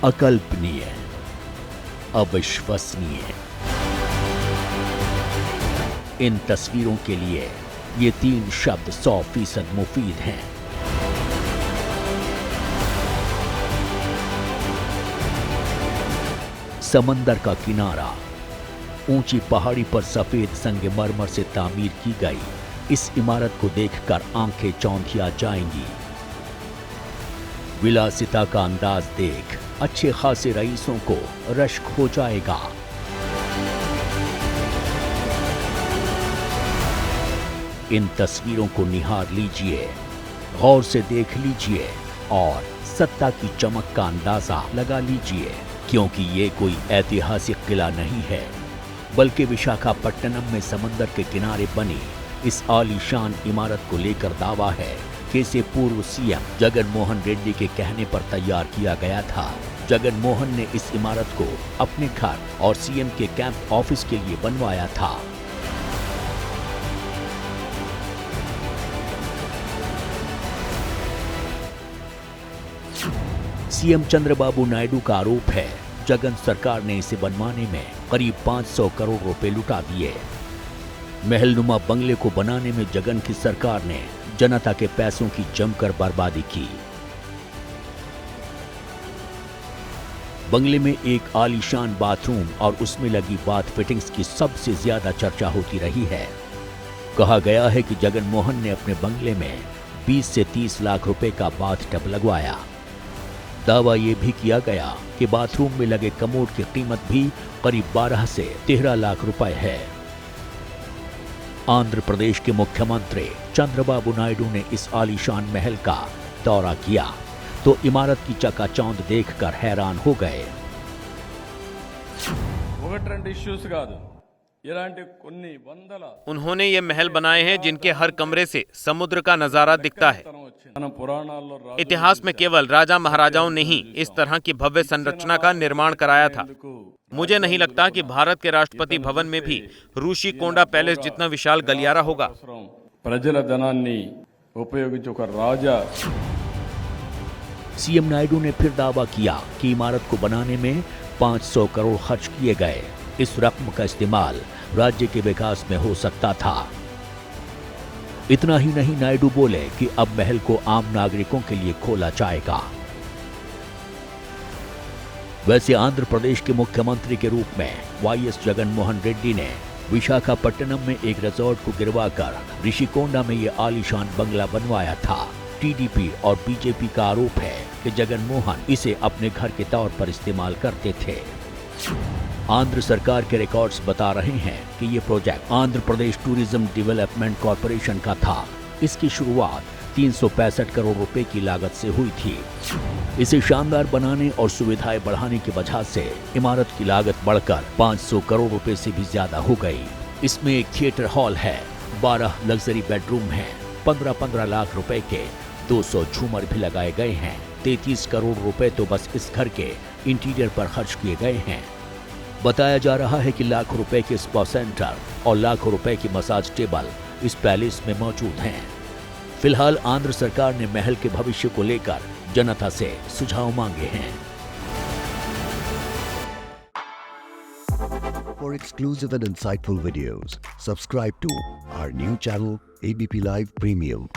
अकल्पनीय, अविश्वसनीय। इन तस्वीरों के लिए ये 3 शब्द 100% मुफीद हैं। समंदर का किनारा, ऊंची पहाड़ी पर सफेद संगमरमर से तामीर की गई इस इमारत को देखकर आंखें चौंधिया जाएंगी। विलासिता का अंदाज देख अच्छे खासे रईसों को रश्क हो जाएगा। इन तस्वीरों को निहार लीजिए, गौर से देख लीजिए और सत्ता की चमक का अंदाजा लगा लीजिए, क्योंकि ये कोई ऐतिहासिक किला नहीं है, बल्कि विशाखापट्टनम में समंदर के किनारे बनी इस आलीशान इमारत को लेकर दावा है कि इसे पूर्व सीएम जगन मोहन रेड्डी के कहने पर तैयार किया गया था। जगन मोहन ने इस इमारत को अपने घर और सीएम के कैंप ऑफिस के लिए बनवाया था। सीएम चंद्रबाबू नायडू का आरोप है जगन सरकार ने इसे बनवाने में करीब 500 करोड़ रुपए लुटा दिए। महलनुमा बंगले को बनाने में जगन की सरकार ने जनता के पैसों की जमकर बर्बादी की। बंगले में एक आलीशान बाथरूम और उसमें लगी बाथ फिटिंग्स की सबसे ज्यादा चर्चा होती रही है। कहा गया है कि जगन मोहन ने अपने बंगले में 20 से 30 लाख रुपए का बाथ टब लगवाया। दावा यह भी किया गया कि बाथरूम में लगे कमोड की कीमत भी करीब 12 से 13 लाख रुपए है। आंध्र प्रदेश के मुख्यमंत्री चंद्रबाबू नायडू ने इस आलीशान महल का दौरा किया तो इमारत की चकाचौंध देखकर हैरान हो गए। उन्होंने ये महल बनाए हैं जिनके हर कमरे से समुद्र का नजारा दिखता है। इतिहास में केवल राजा महाराजाओं ने ही इस तरह की भव्य संरचना का निर्माण कराया था। मुझे नहीं लगता कि भारत के राष्ट्रपति भवन में भी ऋषिकोंडा पैलेस जितना विशाल गलियारा होगा। सीएम नायडू ने फिर दावा किया कि इमारत को बनाने में 500 करोड़ खर्च किए गए। इस रकम का इस्तेमाल राज्य के विकास में हो सकता था। इतना ही नहीं, नायडू बोले कि अब महल को आम नागरिकों के लिए खोला जाएगा। वैसे आंध्र प्रदेश के मुख्यमंत्री के रूप में वाईएस जगन मोहन रेड्डी ने विशाखापट्टनम में एक रिजॉर्ट को गिरवाकर ऋषिकोंडा में यह आलीशान बंगला बनवाया था। टीडीपी और बीजेपी का आरोप है कि जगन मोहन इसे अपने घर के तौर पर इस्तेमाल करते थे। आंध्र सरकार के रिकॉर्ड्स बता रहे हैं कि ये project Andhra Pradesh tourism development corporation का था। इसकी शुरुआत 365 करोड़ रुपए की लागत से हुई थी। इसे शानदार बनाने और सुविधाएं बढ़ाने की वजह से इमारत की लागत बढ़कर 500 करोड़ रुपए से भी ज्यादा हो गई। इसमें एक थिएटर हॉल है, 12 लग्जरी बेडरूम हैं, 15-15 लाख रुपए के 200 झूमर भी लगाए गए हैं। 33 करोड़ रुपए तो बस इस घर के इंटीरियर पर खर्च किए गए हैं। बताया जा रहा है कि लाखों रुपए के स्पा सेंटर और लाखों रुपए की मसाज टेबल इस पैलेस में मौजूद हैं। फिलहाल आंध्र सरकार ने महल के भविष्य को लेकर जनता से सुझाव मांगे हैं। For exclusive and insightful videos, subscribe to our new channel ABP Live Premium.